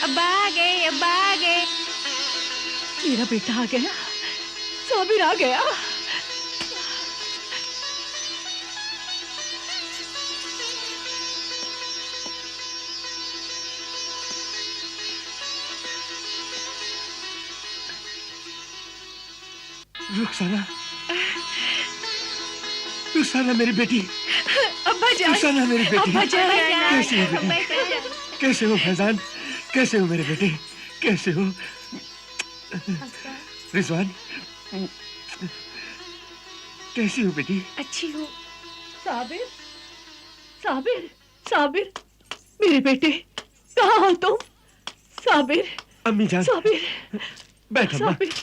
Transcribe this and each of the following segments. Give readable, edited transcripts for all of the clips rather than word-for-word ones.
अब्बा आ गए, अब्बा आ गए। मेरा बेटा आ गया, साबिर आ गया। रुखसाना, रुखसाना मेरी बेटी। अब्बा जान, रुखसाना मेरी बेटी। अब्बा जान, कैसे हो बेटी? कैसे हो फैजान? कैसे हो मेरे बेटे? कैसे हो रिजवान? कैसी हो बेटी? अच्छी हो। साबिर, साबिर, साबिर, मेरे बेटे, कहाँ हो तुम? साबिर, अम्मी जान। साबिर, बैठ अम्मा, साबिर।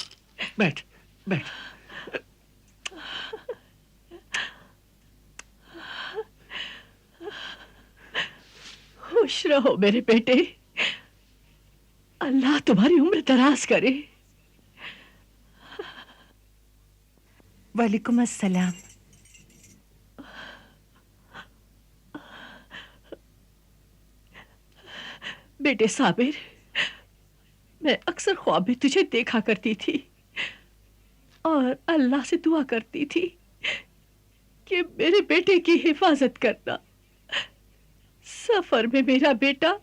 बैठ, बैठ। खुश रहो मेरे बेटे, अल्लाह तुम्हारी उम्र दराज करे। वालेकुम अस्सलाम। बेटे साबिर, मैं अक्सर ख्वाब में तुझे देखा करती थी और अल्लाह से दुआ करती थी कि मेरे बेटे की हिफाजत करना। सफर में मेरा बेटा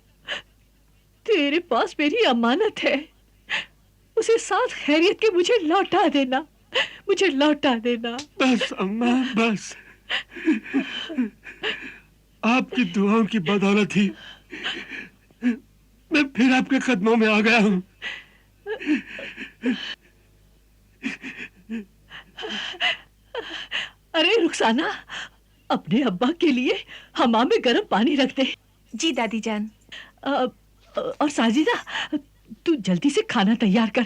तेरे पास मेरी अमानत है, उसे साथ खैरियत के मुझे लौटा देना, मुझे लौटा देना। बस अम्मा बस, आपकी दुआओं की बदौलत ही मैं फिर आपके कदमों में आ गया हूँ। अरे रुखसाना, अपने अब्बा के लिए हमाम में गर्म पानी रख दे। जी दादी जान। और साजिदा, तू जल्दी से खाना तैयार कर,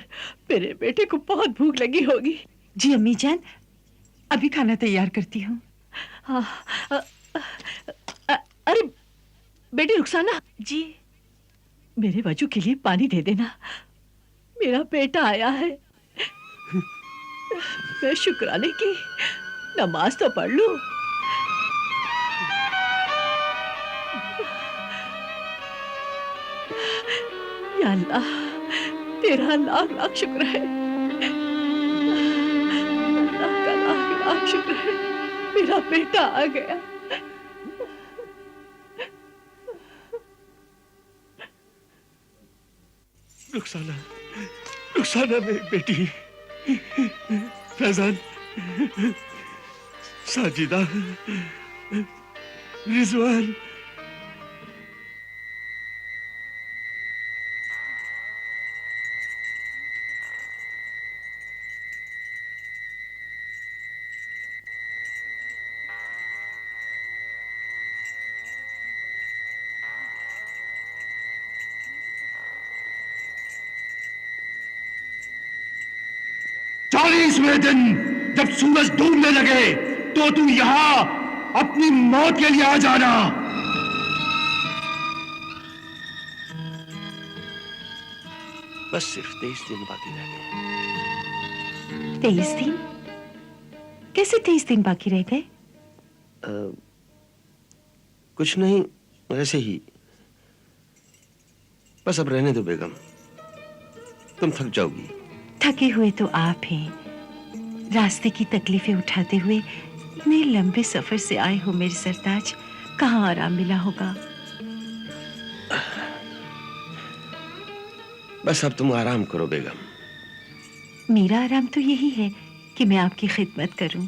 मेरे बेटे को बहुत भूख लगी होगी। जी अम्मी जान, अभी खाना तैयार करती हूँ। अरे बेटी रुखसाना जी। मेरे वजू के लिए पानी दे देना, मेरा बेटा आया है। मैं शुक्राने की नमाज तो पढ़ लूं। या अल्लाह, तेरा लाख लाख शुक्र है, अल्लाह का लाख लाख शुक्र है, मेरा बेटा आ गया। रुखसाना, रुखसाना मेरी बेटी। फैजान, साजिदा, रिजवान। चालीसवें दिन जब सूरज डूबने लगे तो तू यहां अपनी मौत के लिए आ जाना। बस सिर्फ 23 दिन बाकी रह गए। 23 दिन? कैसे 23 दिन बाकी रह गए? कुछ नहीं, वैसे ही। बस अब रहने दो बेगम, तुम थक जाओगी। थके हुए तो आप हैं, रास्ते की तकलीफें उठाते हुए इतने लंबे सफर से आए हो मेरे सरताज, कहाँ आराम मिला होगा। बस अब तुम आराम करो बेगम। मेरा आराम तो यही है कि मैं आपकी खिदमत करूं।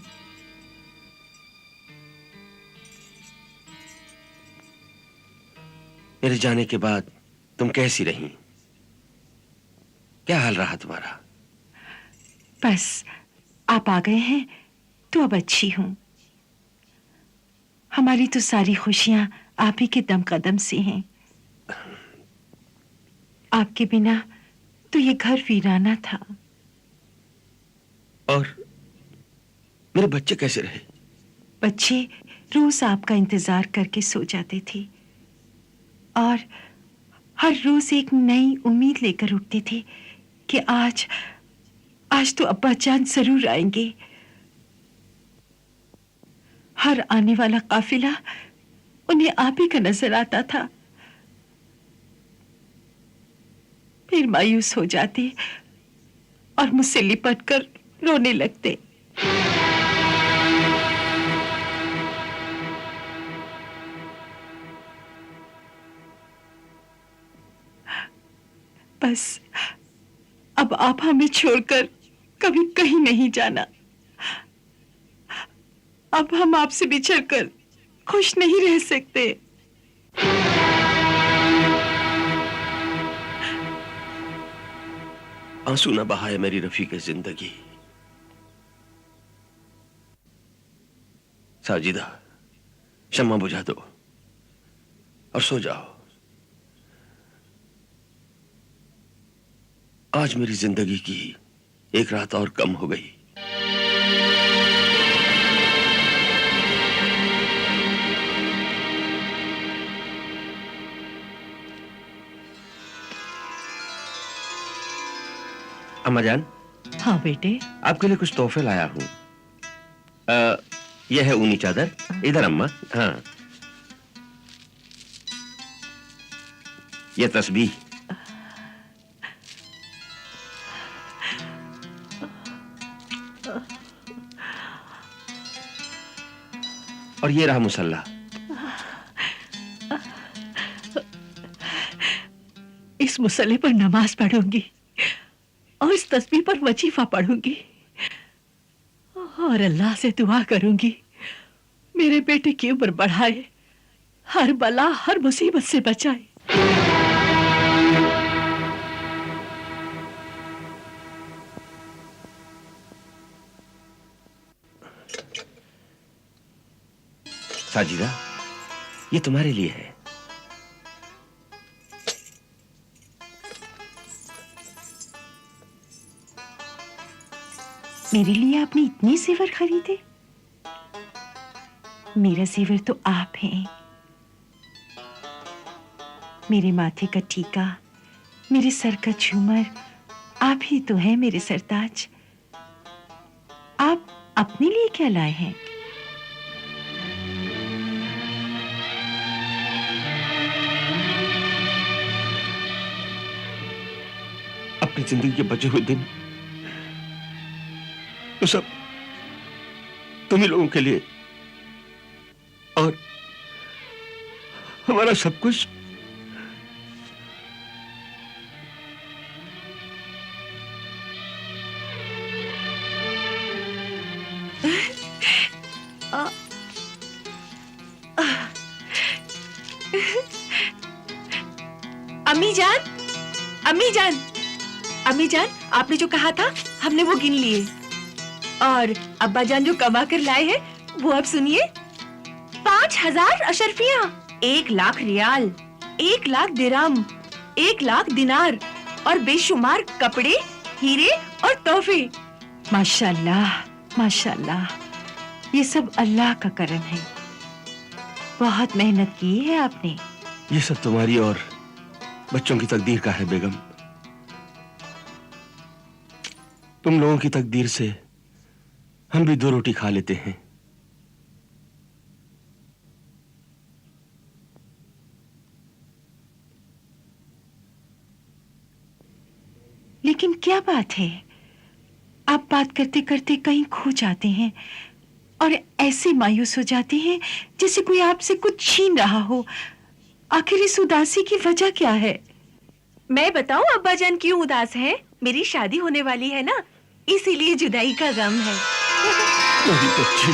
मेरे जाने के बाद तुम कैसी रही? क्या हाल रहा तुम्हारा? बस आप आ गए हैं तो अब अच्छी हूं। हमारी तो सारी खुशियां आप ही के दम कदम से हैं। आपके बिना तो ये घर वीराना था। और मेरे बच्चे कैसे रहे? बच्चे रोज आपका इंतजार करके सो जाते थे और हर रोज एक नई उम्मीद लेकर उठते थे कि आज तो अब्बा जान जरूर आएंगे। हर आने वाला काफिला उन्हें आप ही का नजर आता था। फिर मायूस हो जाते और मुझसे लिपट कर रोने लगते। बस अब आप हमें छोड़कर कभी कहीं नहीं जाना। अब हम आपसे बिछड़कर खुश नहीं रह सकते। आंसू न बहाए मेरी रफीक जिंदगी। साजिदा, शम्मा बुझा दो और सो जाओ। आज मेरी जिंदगी की एक रात और कम हो गई। अम्मा जान, हाँ बेटे। आपके लिए कुछ तोहफे लाया हूं। यह है ऊनी चादर। इधर अम्मा। हाँ, यह तस्बीह। और ये रहा मुसल्ला। इस मुसल्ले पर नमाज पढ़ूंगी और इस तस्बीह पर वजीफा पढ़ूंगी और अल्लाह से दुआ करूंगी मेरे बेटे की उम्र बढ़ाए, हर बला हर मुसीबत से बचाए। साजिदा, ये तुम्हारे लिए है। मेरे लिए आपने इतने जेवर खरीदे? मेरा जेवर तो आप हैं। मेरे माथे का टीका, मेरे सर का झूमर, आप ही तो हैं मेरे सरताज। आप अपने लिए क्या लाए हैं? अपनी जिंदगी के बचे हुए दिन तो सब तुम ही लोगों के लिए, और हमारा सब कुछ अम्मी जान, अम्मी जान, अम्मी जान, आपने जो कहा था हमने वो गिन लिए। और अब्बा जान जो कमा कर लाए हैं वो अब सुनिए। 5000 अशरफियां, 1 लाख रियाल, 1 लाख दिरहम, 1 लाख दिनार और बेशुमार कपड़े, हीरे और तोहफे। माशाल्लाह, माशाल्लाह, ये सब अल्लाह का करम है। बहुत मेहनत की है आपने। ये सब तुम्हारी और बच्चों की तकदीर का है बेगम। तुम लोगों की तकदीर से हम भी 2 रोटी खा लेते हैं। लेकिन क्या बात है, आप बात करते करते कहीं खो जाते हैं और ऐसे मायूस हो जाते हैं जैसे कोई आपसे कुछ छीन रहा हो। आखिर इस उदासी की वजह क्या है? मैं बताऊं अब्बा जान क्यों उदास हैं? मेरी शादी होने वाली है ना, इसीलिए जुदाई का गम है। मेरी बच्ची,